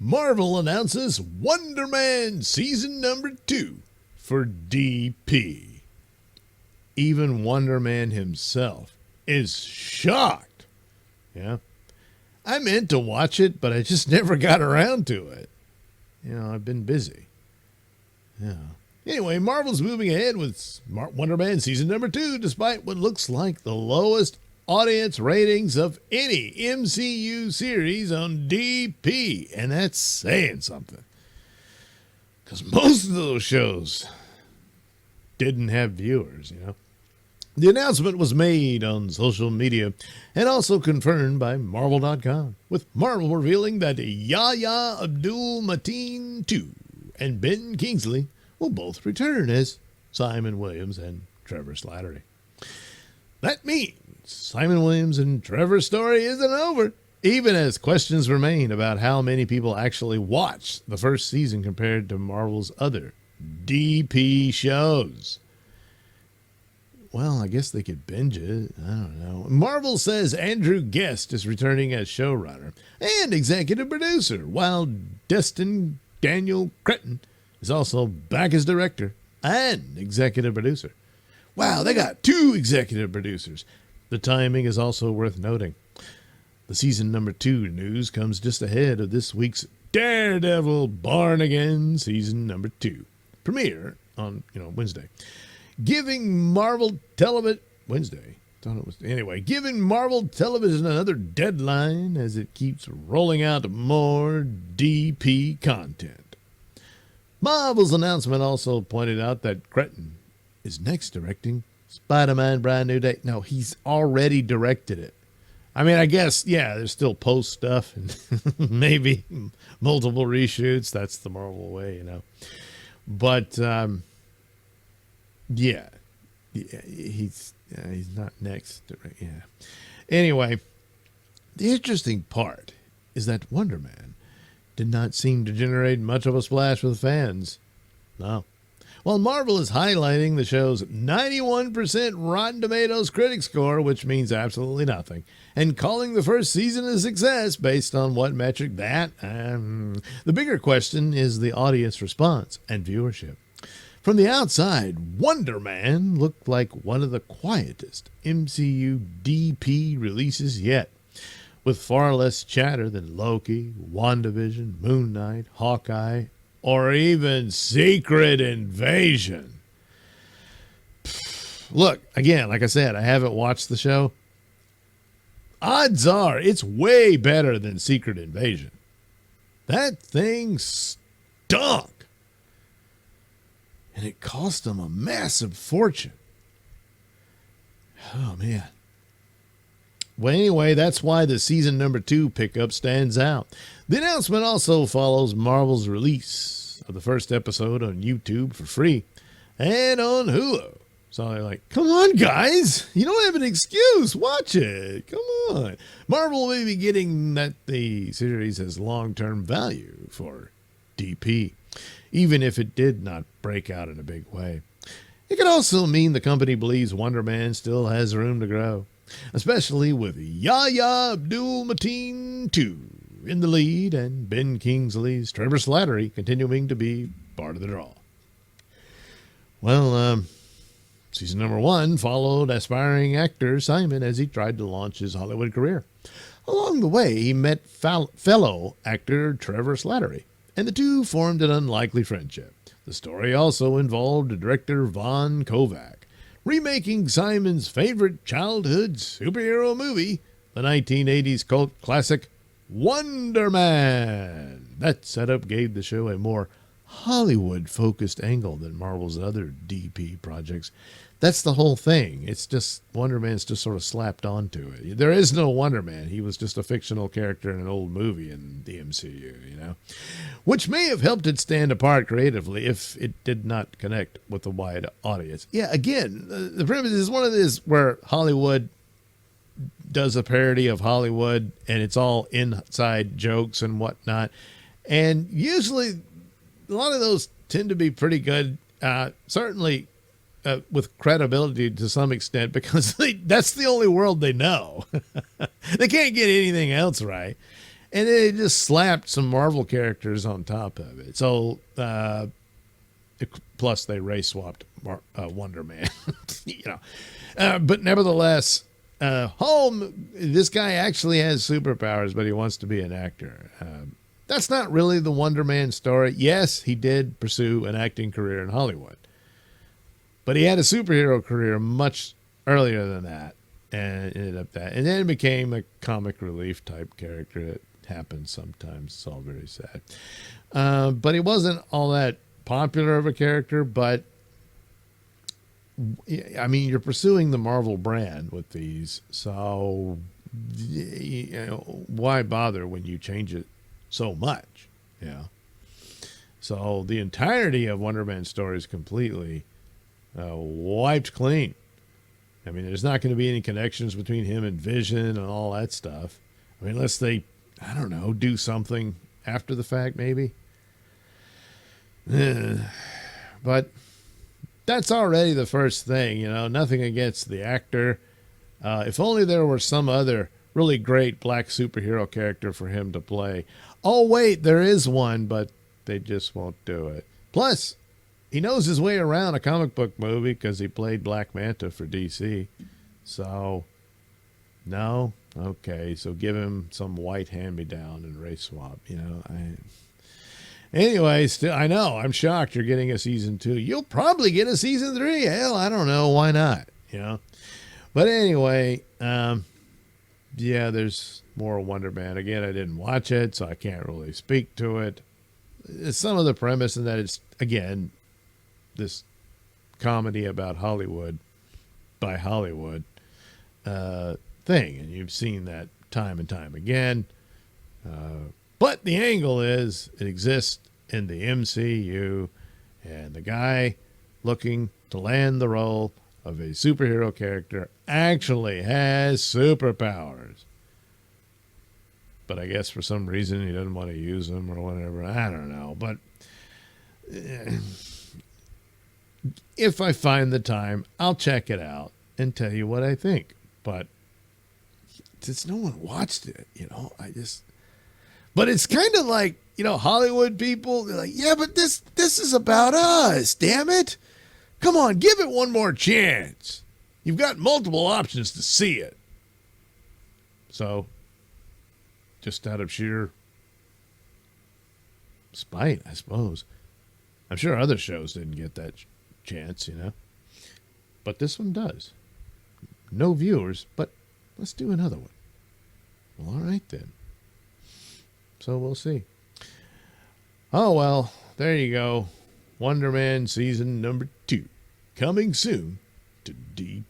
Marvel announces Wonder Man Season number 2 for DP. Even Wonder Man himself is shocked. Yeah. I meant to watch it, but I just never got around to it. I've been busy. Yeah. Anyway, Marvel's moving ahead with Wonder Man Season number 2, despite what looks like the lowest audience ratings of any MCU series on DP. And that's saying something. Because most of those shows didn't have viewers, The announcement was made on social media and also confirmed by Marvel.com, with Marvel revealing that Yahya Abdul-Mateen II and Ben Kingsley will both return as Simon Williams and Trevor Slattery. That means Simon Williams and Trevor's story isn't over, even as questions remain about how many people actually watched the first season compared to Marvel's other DP shows. Well, I guess they could binge it. I don't know. Marvel says Andrew Guest is returning as showrunner and executive producer, while Destin Daniel Cretton is also back as director and executive producer. Wow, they got 2 executive producers. The timing is also worth noting. The season number 2 news comes just ahead of this week's Daredevil Born Again season number 2 premiere on Wednesday. Giving Marvel Television giving Marvel Television another deadline as it keeps rolling out more DP content. Marvel's announcement also pointed out that Cretton is next directing Spider-Man Brand New Day. No, he's already directed it. I mean, I guess, there's still post stuff and maybe multiple reshoots. That's the Marvel way, But, he's not next. Yeah. Anyway, the interesting part is that Wonder Man did not seem to generate much of a splash with fans. No. While Marvel is highlighting the show's 91% Rotten Tomatoes critic score, which means absolutely nothing, and calling the first season a success based on what metric the bigger question is the audience response and viewership. From the outside, Wonder Man looked like one of the quietest MCU DP releases yet, with far less chatter than Loki, WandaVision, Moon Knight, Hawkeye, or even Secret Invasion. Look, again, like I said, I haven't watched the show. Odds are it's way better than Secret Invasion. That thing stunk. And it cost them a massive fortune. Oh, man. Well, anyway, that's why the season number 2 pickup stands out. The announcement also follows Marvel's release of the first episode on YouTube for free and on Hulu. So they're like, come on, guys. You don't have an excuse. Watch it. Come on. Marvel may be getting that the series has long-term value for DP, even if it did not break out in a big way. It could also mean the company believes Wonder Man still has room to grow, especially with Yahya Abdul-Mateen II in the lead and Ben Kingsley's Trevor Slattery continuing to be part of the draw. Well, season number 1 followed aspiring actor Simon as he tried to launch his Hollywood career. Along the way, he met fellow actor Trevor Slattery, and the two formed an unlikely friendship. The story also involved director Von Kovac remaking Simon's favorite childhood superhero movie, the 1980s cult classic Wonder Man. That setup gave the show a more Hollywood-focused angle than Marvel's other DP projects. That's the whole thing. It's just Wonder Man's just sort of slapped onto it. There is no Wonder Man. He was just a fictional character in an old movie in the MCU, which may have helped it stand apart creatively if it did not connect with the wide audience. Yeah, again, the premise is one of these where Hollywood does a parody of Hollywood and it's all inside jokes and whatnot. And usually a lot of those tend to be pretty good, certainly with credibility to some extent, because that's the only world they know. They can't get anything else right. And they just slapped some Marvel characters on top of it. So, plus they race swapped Wonder Man. But nevertheless, this guy actually has superpowers, but he wants to be an actor. That's not really the Wonder Man story. Yes, he did pursue an acting career in Hollywood, but he had a superhero career much earlier than that, and ended up that, and then became a comic relief type character. That happens sometimes. It's all very sad. But he wasn't all that popular of a character. But I mean, you're pursuing the Marvel brand with these, so why bother when you change it so much? Yeah. So the entirety of Wonder Man's story is completely wiped clean. I mean, there's not going to be any connections between him and Vision and all that stuff. I mean, unless they, I don't know, do something after the fact, maybe. But that's already the first thing, nothing against the actor. If only there were some other really great black superhero character for him to play. Oh, wait, there is one, but they just won't do it. Plus, he knows his way around a comic book movie because he played Black Manta for DC. So, no? Okay, so give him some white hand-me-down and race swap, Anyway, still, I know, I'm shocked you're getting a season 2. You'll probably get a season 3. Hell, I don't know. Why not? But anyway, yeah, there's more Wonder Man. Again, I didn't watch it, so I can't really speak to it. Some of the premise in that it's, again, this comedy about Hollywood by Hollywood thing. And you've seen that time and time again. But the angle is it exists in the MCU, and the guy looking to land the role of a superhero character actually has superpowers. But I guess for some reason he doesn't want to use them or whatever. I don't know. But if I find the time, I'll check it out and tell you what I think. But since no one watched it, But it's kind of like, Hollywood people, they're like, yeah, but this is about us, damn it. Come on, give it one more chance. You've got multiple options to see it. So, just out of sheer spite, I suppose. I'm sure other shows didn't get that chance, But this one does. No viewers, but let's do another one. Well, all right then. So we'll see. Oh, well, there you go. Wonder Man season number 2. Coming soon to DP.